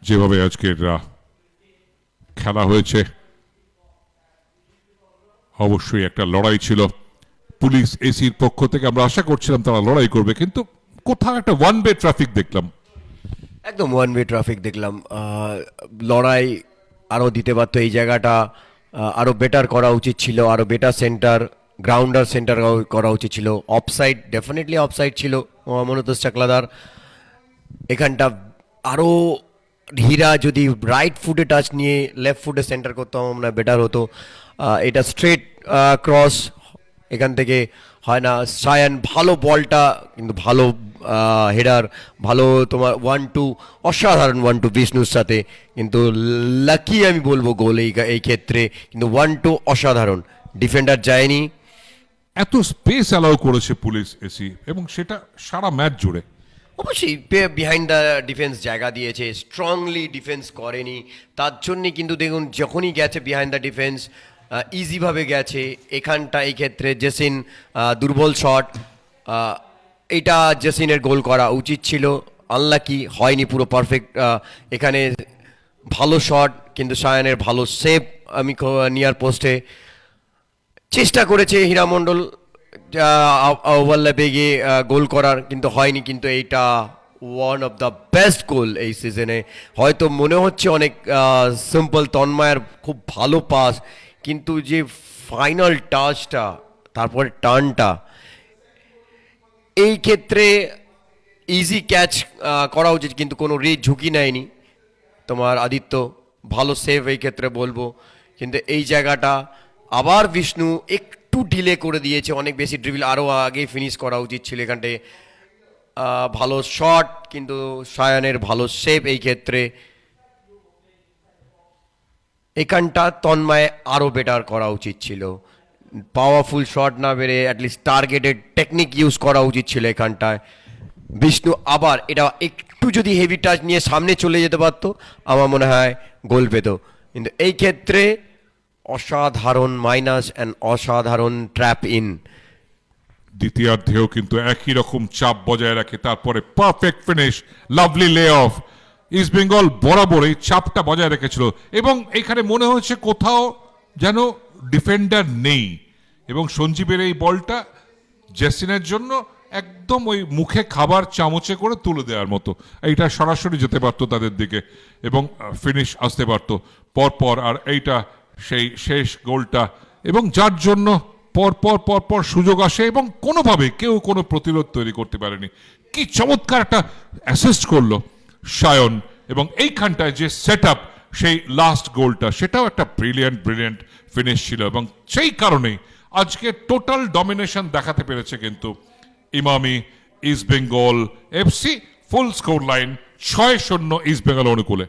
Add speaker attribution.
Speaker 1: যেভাবে আজকের খেলা হয়েছে অবশ্যই একটা লড়াই ছিল। পুলিশ এসির পক্ষ থেকে আমরা আশা করছিলাম তারা লড়াই করবে, কিন্তু কোথাও একটা ওয়ান ওয়ে ট্রাফিক দেখলাম।
Speaker 2: একদম ওয়ান ওয়ে ট্রাফিক দেখলাম। লড়াই আরও দিতে পারতো, এই জায়গাটা আরও বেটার করা উচিত ছিল, আরও বেটার সেন্টার, গ্রাউন্ডার সেন্টার করা উচিত ছিল। অফসাইড, ডেফিনেটলি অফসাইড ছিল মনোতোষ চাকলাদার। এখানটা আরও হীরা যদি রাইট ফুটে টাচ নিয়ে লেফট ফুটে সেন্টার করতো আমার মনে হয় বেটার হতো। এটা স্ট্রেট ক্রস, এখান থেকে হয় না। সায়ান ভালো বলটা, কিন্তু ভালো হেডার, ভালো তোমার 1-2, অসাধারণ 1-2 বিষ্ণুর সাথে, কিন্তু লাকি আমি বলবো গোল এই ক্ষেত্রে, কিন্তু 1-2 অসাধারণ, ডিফেন্ডার যায়নি।
Speaker 1: এত স্পেস অ্যালাউ করেছে পুলিশ এসি, এবং সেটা সারা ম্যাচ জুড়ে।
Speaker 2: অবশ্যই বিহাইন্ড দ্য ডিফেন্স জায়গা দিয়েছে, স্ট্রংলি ডিফেন্স করেনি, তার জন্যে কিন্তু দেখুন যখনই গেছে বিহাইন্ড দ্য ডিফেন্স ইজিভাবে গেছে। এখানটা এই ক্ষেত্রে জেসিন দুর্বল শট, এটা জেসিনের গোল করা উচিত ছিল, আনলাকি হয়নি পুরো পারফেক্ট। এখানে ভালো শট, কিন্তু সায়ানের ভালো সেভ, আমি নিয়ার পোস্টে চেষ্টা করেছে হীরা মণ্ডল ওভারল্যাপে গিয়ে গোল করার, কিন্তু হয়নি। কিন্তু এইটা ওয়ান অফ দ্য বেস্ট গোল এই সিজনে। হয়তো মনে হচ্ছে অনেক সিম্পল, তন্ময়ের খুব ভালো পাস, কিন্তু যে ফাইনাল টাচটা, তারপরে টার্নটা, এই ক্ষেত্রে ইজি ক্যাচ করা উচিত, কিন্তু কোনো ঝুঁকি নেয়নি তোমার আদিত্য। ভালো সেভ এই ক্ষেত্রে বলবো, কিন্তু এই জায়গাটা আবার বিষ্ণু একটু ডিলে করে দিয়েছে, অনেক বেশি ড্রিবল, আরও আগে ফিনিশ করা উচিত ছিল এখানটায়। ভালো শট, কিন্তু সায়ানের ভালো সেভ এই ক্ষেত্রে। এখানটা তন্ময় আরও বেটার করা উচিত ছিল, পাওয়ারফুল শট না বেড়ে অ্যাটলিস্ট টার্গেটেড টেকনিক ইউজ করা উচিত ছিল এখানটায়। বিষ্ণু আবার এটা একটু যদি হেভি টাচ নিয়ে সামনে চলে যেতে পারতো, আমার মনে হয় গোল পেত, কিন্তু এই ক্ষেত্রে অসাধারণ মাইনাস অ্যান্ড অসাধারণ ট্র্যাপ ইন।
Speaker 1: দ্বিতীয়ার্ধেও কিন্তু একই রকম চাপ বজায় রাখে, তারপরে পারফেক্ট ফিনিশ, লাভলি লে অফ। ইস্ট বেঙ্গল বরাবর এই চাপটা বজায় রেখেছিল, এবং এখানে মনে হচ্ছে কোথাও যেন ডিফেন্ডার নেই, এবং সঞ্জীবের এই বলটা জেসিনের জন্য একদম ওই মুখে খাবার চামচে করে তুলে দেওয়ার মতো। এইটা সরাসরি যেতে পারতো তাদের দিকে, এবং ফিনিশ আসতে পারতো পরপর। আর এইটা সেই শেষ গোলটা, এবং যার জন্য পরপর পরপর সুযোগ আসে, এবং কোনোভাবে কেউ কোনো প্রতিরোধ তৈরি করতে পারেনি। কি চমৎকার একটা অ্যাসিস্ট করলো সায়ন, এবং এইখানটায় যে সেট আপ, সেই লাস্ট গোলটা, সেটাও একটা ব্রিলিয়ান্ট ফিনিশ ছিল, এবং সেই কারণেই আজকে টোটাল ডমিনেশন দেখাতে পেরেছে কিন্তু ইমামি ইস্ট বেঙ্গল এফসি। ফুল স্কোর লাইন 6-0 ইস্ট বেঙ্গল অনুকূলে।